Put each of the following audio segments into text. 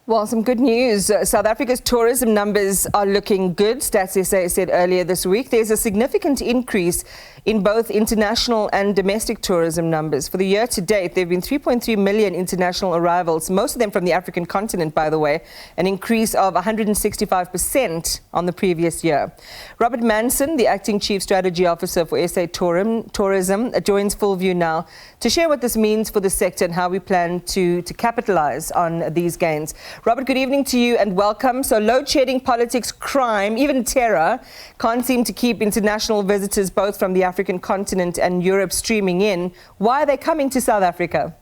Well, some good news. South Africa's tourism numbers are looking good. Stats SA said earlier this week there's a significant increase in both international and domestic tourism numbers. For the year to date, there have been 3.3 million international arrivals, most of them from the African continent, by the way, an increase of 165% on the previous year. Robert Manson, the acting chief strategy officer for SA Tourism, joins Full View now to share what this means for the sector and how we plan to capitalise on these gains. Robert, good evening to you and welcome. So load shedding, politics, crime, even terror can't seem to keep international visitors both from the African continent and Europe streaming in. Why are they coming to South Africa?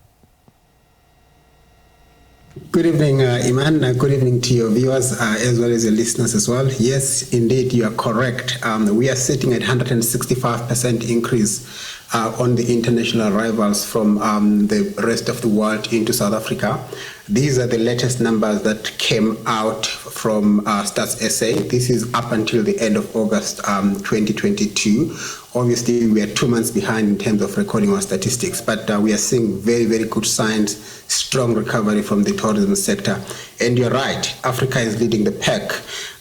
Good evening, Iman. Good evening to your viewers as well as your listeners as well. Yes, indeed, you are correct. We are sitting at 165% increase on the international arrivals from the rest of the world into South Africa. These are the latest numbers that came out from Stats SA. This is up until the end of August 2022. Obviously, we are 2 months behind in terms of recording our statistics, but we are seeing very, very good signs, strong recovery from the tourism sector. And you're right, Africa is leading the pack.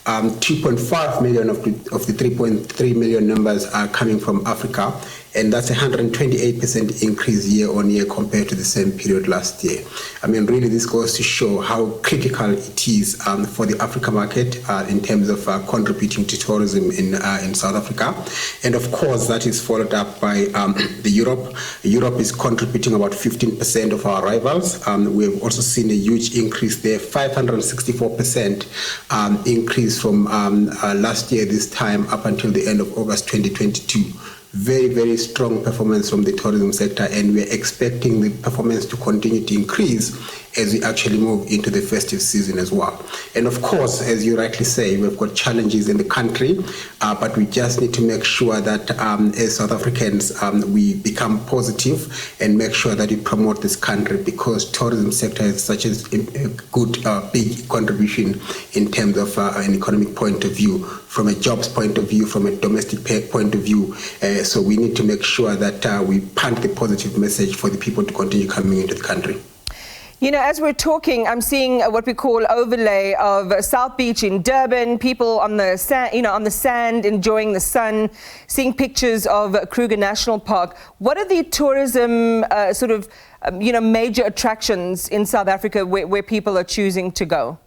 2.5 million of the 3.3 million numbers are coming from Africa, and that's a 128% increase year on year compared to the same period last year. I mean, really, this goes to show how critical it is for the Africa market in terms of contributing to tourism in South Africa. And of course, that is followed up by the Europe. Europe is contributing about 15% of our arrivals. We've also seen a huge increase there, 564% increase from last year, this time up until the end of August 2022. Very, very strong performance from the tourism sector, and we're expecting the performance to continue to increase as we actually move into the festive season as well. And of course, as you rightly say, we've got challenges in the country, but we just need to make sure that as South Africans, we become positive and make sure that we promote this country, because tourism sector is such a good, big contribution in terms of an economic point of view, from a jobs point of view, from a domestic point of view. So we need to make sure that we plant the positive message for the people to continue coming into the country. You know, as we're talking, I'm seeing what we call overlay of South Beach in Durban, people on the sand, on the sand enjoying the sun, seeing pictures of Kruger National Park. What are the tourism major attractions in South Africa where people are choosing to go?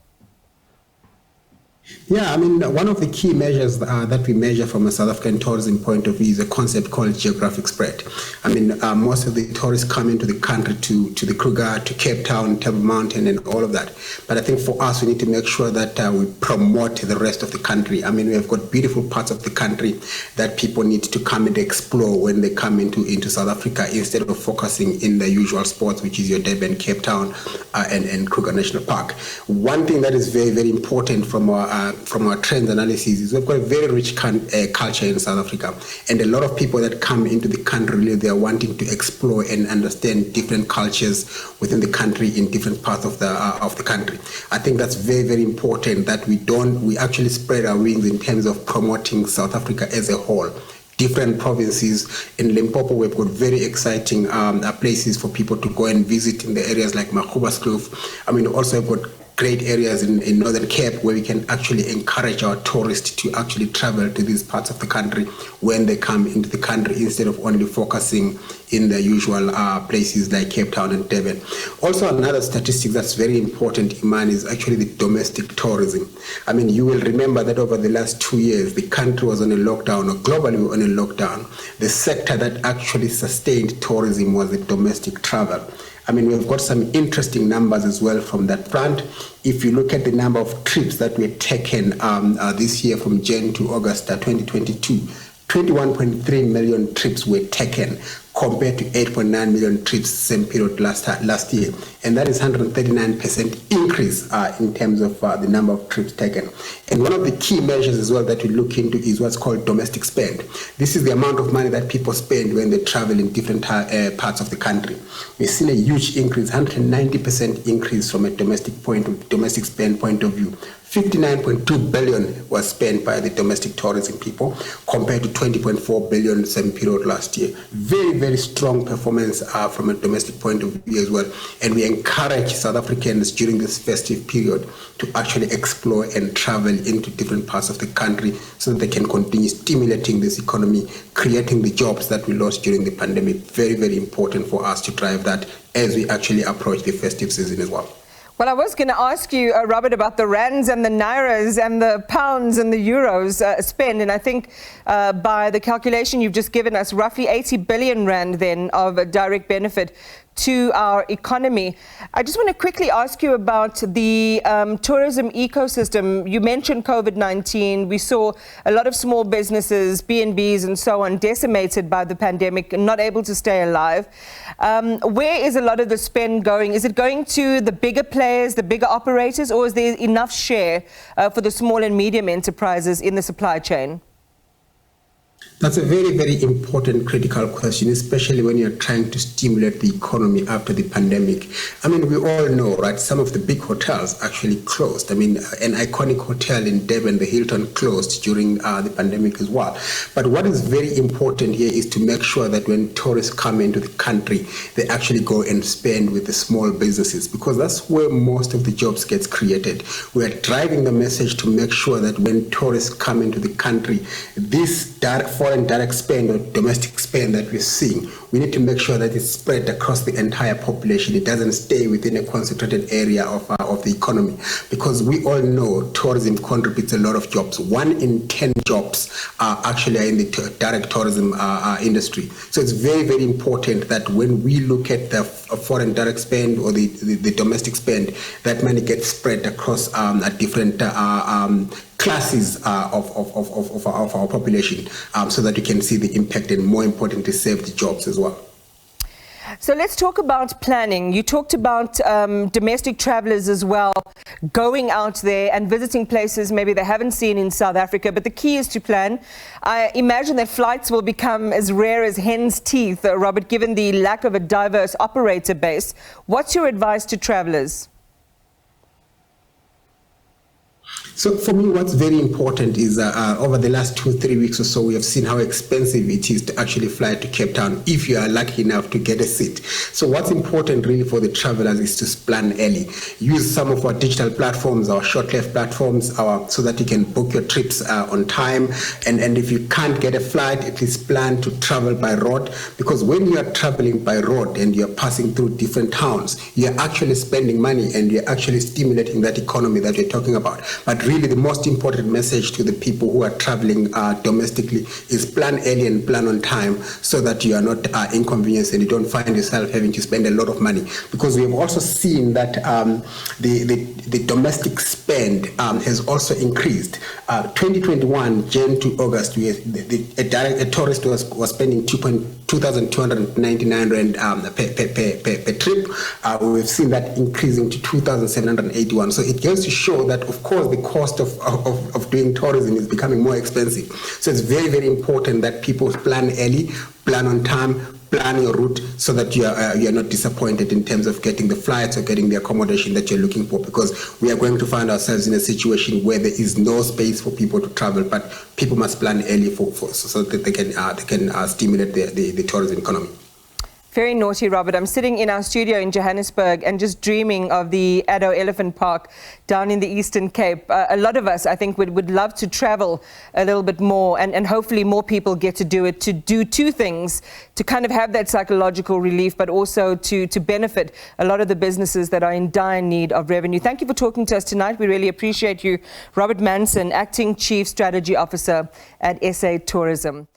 Yeah, I mean, one of the key measures that we measure from a South African tourism point of view is a concept called geographic spread. I mean, most of the tourists come into the country to the Kruger, to Cape Town, Table Mountain, and all of that. But I think for us, we need to make sure that we promote the rest of the country. I mean, we have got beautiful parts of the country that people need to come and explore when they come into South Africa, instead of focusing in the usual spots, which is your Durban, Cape Town, and Kruger National Park. One thing that is very, very important from our trends analysis is we've got a very rich culture in South Africa, and a lot of people that come into the country, really, they are wanting to explore and understand different cultures within the country in different parts of the country. I think that's very, very important that we actually spread our wings in terms of promoting South Africa as a whole. Different provinces. In Limpopo, we've got very exciting places for people to go and visit in the areas like Makhuba's Kloof. I mean, also we've got great areas in Northern Cape where we can actually encourage our tourists to actually travel to these parts of the country when they come into the country, instead of only focusing in the usual places like Cape Town and Durban. Also, another statistic that's very important, Iman, is actually the domestic tourism. I mean, you will remember that over the last 2 years, the country was on a lockdown, or globally on a lockdown. The sector that actually sustained tourism was the domestic travel. I mean, we've got some interesting numbers as well from that front. If you look at the number of trips that were taken this year from Jan to August 2022, 21.3 million trips were taken, compared to 8.9 million trips same period last year. And that is 139% increase in terms of the number of trips taken. And one of the key measures as well that we look into is what's called domestic spend. This is the amount of money that people spend when they travel in different parts of the country. We've seen a huge increase, 190% increase from a domestic spend point of view. 59.2 billion was spent by the domestic tourism people compared to 20.4 billion the same period last year. Very, very strong performance from a domestic point of view as well. And we encourage South Africans during this festive period to actually explore and travel into different parts of the country so that they can continue stimulating this economy, creating the jobs that we lost during the pandemic. Very, very important for us to drive that as we actually approach the festive season as well. Well, I was going to ask you, Robert, about the rands and the nairas and the pounds and the euros spend. And I think by the calculation you've just given us, roughly 80 billion rand then of a direct benefit to our economy. I just want to quickly ask you about the tourism ecosystem. You mentioned COVID-19. We saw a lot of small businesses, B&Bs and so on, decimated by the pandemic and not able to stay alive. Where is a lot of the spend going? Is it going to the bigger players, the bigger operators, or is there enough share for the small and medium enterprises in the supply chain? That's a very, very important, critical question, especially when you're trying to stimulate the economy after the pandemic. I mean, we all know, right, some of the big hotels actually closed. I mean, an iconic hotel in Durban, the Hilton, closed during the pandemic as well. But what is very important here is to make sure that when tourists come into the country, they actually go and spend with the small businesses, because that's where most of the jobs gets created. We are driving the message to make sure that when tourists come into the country, this foreign direct spend or domestic spend that we're seeing, we need to make sure that it's spread across the entire population. It doesn't stay within a concentrated area of the economy, because we all know tourism contributes a lot of jobs. 1 in 10 jobs are actually in the direct tourism industry. So it's very, very important that when we look at the foreign direct spend or the domestic spend, that money gets spread across different classes of our population, so that we can see the impact and, more importantly, save the jobs as well. So let's talk about planning. You talked about domestic travelers as well, going out there and visiting places maybe they haven't seen in South Africa, but the key is to plan. I imagine that flights will become as rare as hen's teeth, Robert, given the lack of a diverse operator base. What's your advice to travelers? So for me, what's very important is over the last 2-3 weeks or so, we have seen how expensive it is to actually fly to Cape Town if you are lucky enough to get a seat. So what's important really for the travelers is to plan early. Use some of our digital platforms, our short-life platforms, so that you can book your trips on time. And if you can't get a flight, at least plan to travel by road, because when you are traveling by road and you're passing through different towns, you're actually spending money and you're actually stimulating that economy that we're talking about. But really, the most important message to the people who are traveling domestically is plan early and plan on time, so that you are not inconvenienced and you don't find yourself having to spend a lot of money. Because we have also seen that the domestic spend has also increased. 2021, Jan to August, a tourist was spending 2,299 rand per trip. We've seen that increasing to 2,781. So it goes to show that, of course, the cost of doing tourism is becoming more expensive. So it's very, very important that people plan early, plan on time, plan your route, so that you are not disappointed in terms of getting the flights or getting the accommodation that you're looking for, because we are going to find ourselves in a situation where there is no space for people to travel, but people must plan early so that they can stimulate the tourism economy. Very naughty, Robert. I'm sitting in our studio in Johannesburg and just dreaming of the Addo Elephant Park down in the Eastern Cape. A lot of us, I think, would love to travel a little bit more, and hopefully more people get to do it, to do two things, to kind of have that psychological relief, but also to benefit a lot of the businesses that are in dire need of revenue. Thank you for talking to us tonight. We really appreciate you. Robert Manson, Acting Chief Strategy Officer at SA Tourism.